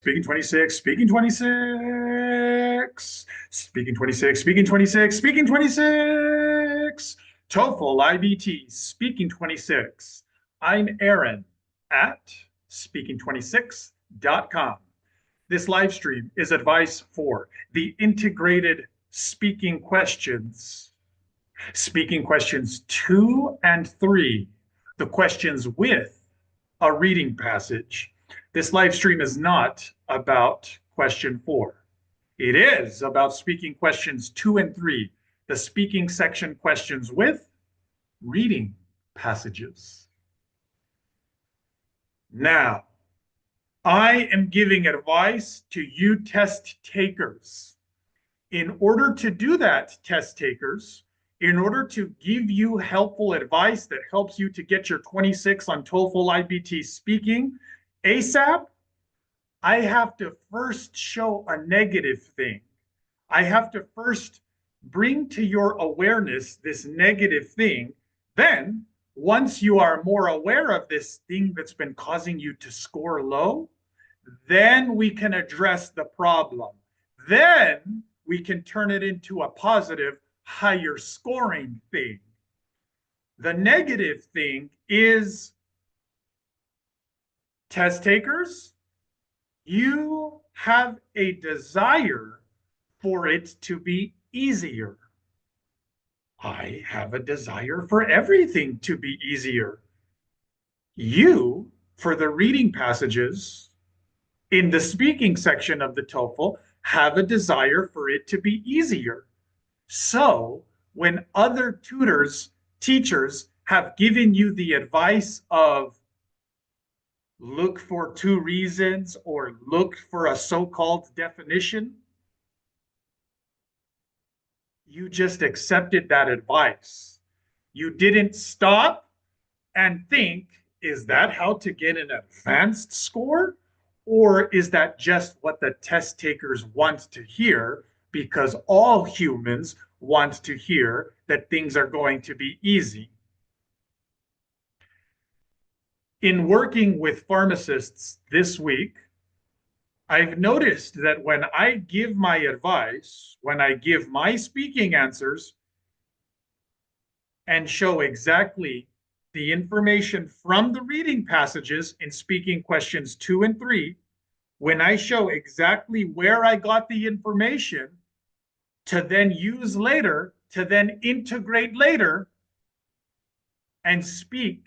Speaking 26, speaking 26, speaking 26, speaking 26, speaking 26, TOEFL IBT, speaking 26. I'm Aaron at speaking26.com. This live stream is advice for the integrated speaking questions 2 and 3, the questions with a reading passage. This live stream is not about question 4. It is about speaking questions 2 and 3, the speaking section questions with reading passages. Now, I am giving advice to you test takers. In order to do that, test takers, in order to give you helpful advice that helps you to get your 26 on TOEFL IBT speaking ASAP, I have to first show a negative thing. I have to first bring to your awareness this negative thing. Then, once you are more aware of this thing that's been causing you to score low, then we can address the problem. Then we can turn it into a positive, higher scoring thing. The negative thing is, test takers, you have a desire for it to be easier. I have a desire for everything to be easier. You, for the reading passages in the speaking section of the TOEFL, have a desire for it to be easier. So when other tutors, teachers have given you the advice of look for 2 reasons or look for a so-called definition, you just accepted that advice. You didn't stop and think, is that how to get an advanced score? Or is that just what the test takers want to hear? Because all humans want to hear that things are going to be easy. In working with pharmacists this week, I've noticed that when I give my advice, when I give my speaking answers and show exactly the information from the reading passages in speaking questions 2 and 3, when I show exactly where I got the information to then use later, to then integrate later and speak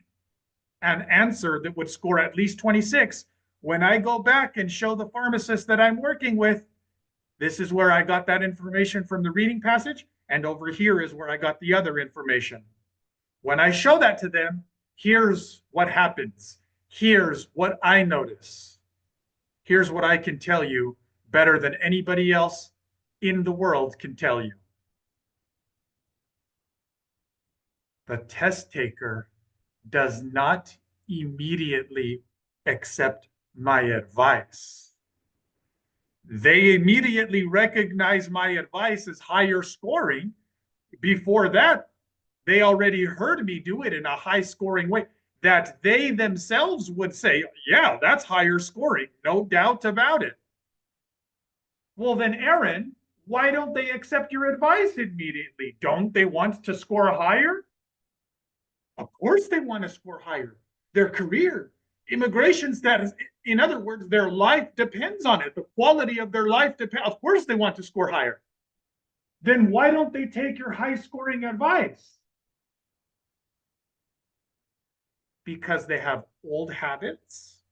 an answer that would score at least 26, when I go back and show the pharmacist that I'm working with, this is where I got that information from the reading passage, and over here is where I got the other information. When I show that to them, here's what happens. Here's what I notice. Here's what I can tell you better than anybody else in the world can tell you. The test taker does not immediately accept my advice. They immediately recognize my advice as higher scoring. Before that, they already heard me do it in a high scoring way that they themselves would say, yeah, that's higher scoring, no doubt about it. Well, then, Aaron, why don't they accept your advice immediately? Don't they want to score higher? Of course they want to score higher. Their career, immigration status, in other words, their life depends on it. The quality of their life depends. Of course they want to score higher. Then why don't they take your high scoring advice? Because they have old habits,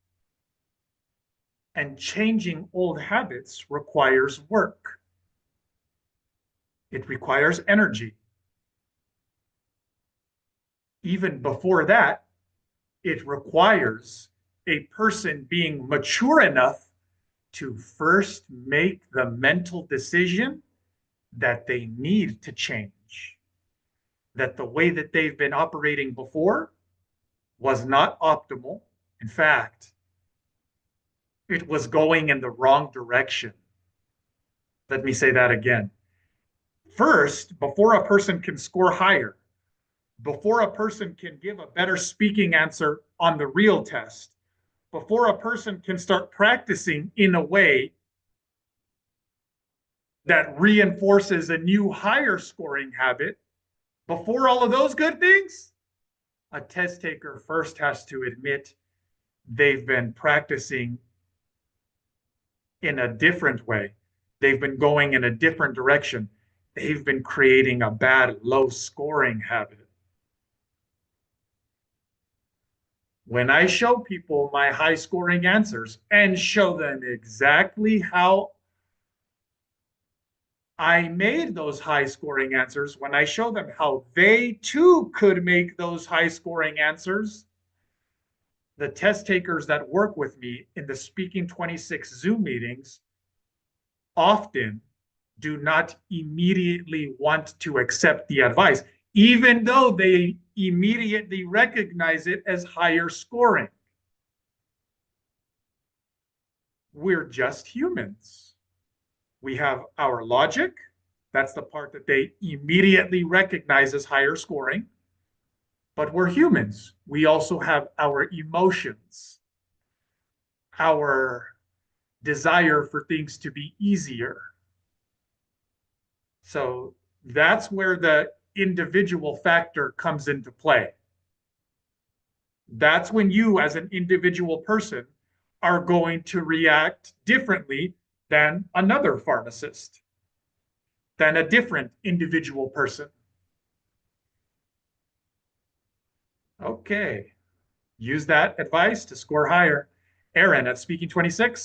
and changing old habits requires work. It requires energy. Even before that, it requires a person being mature enough to first make the mental decision that they need to change, that the way that they've been operating before was not optimal. In fact, it was going in the wrong direction. Let me say that again. First, before a person can score higher, before a person can give a better speaking answer on the real test, before a person can start practicing in a way that reinforces a new higher scoring habit, before all of those good things, a test taker first has to admit they've been practicing in a different way. They've been going in a different direction. They've been creating a bad, low scoring habit. When I show people my high scoring answers and show them exactly how I made those high scoring answers, when I show them how they too could make those high scoring answers, the test takers that work with me in the Speaking 26 Zoom meetings often do not immediately want to accept the advice, even though they immediately recognize it as higher scoring. We're just humans. We have our logic. That's the part that they immediately recognize as higher scoring. But we're humans. We also have our emotions, our desire for things to be easier. So that's where the individual factor comes into play. That's when you, as an individual person, are going to react differently than another pharmacist, than a different individual person. Okay. Use that advice to score higher. Aaron at Speaking 26.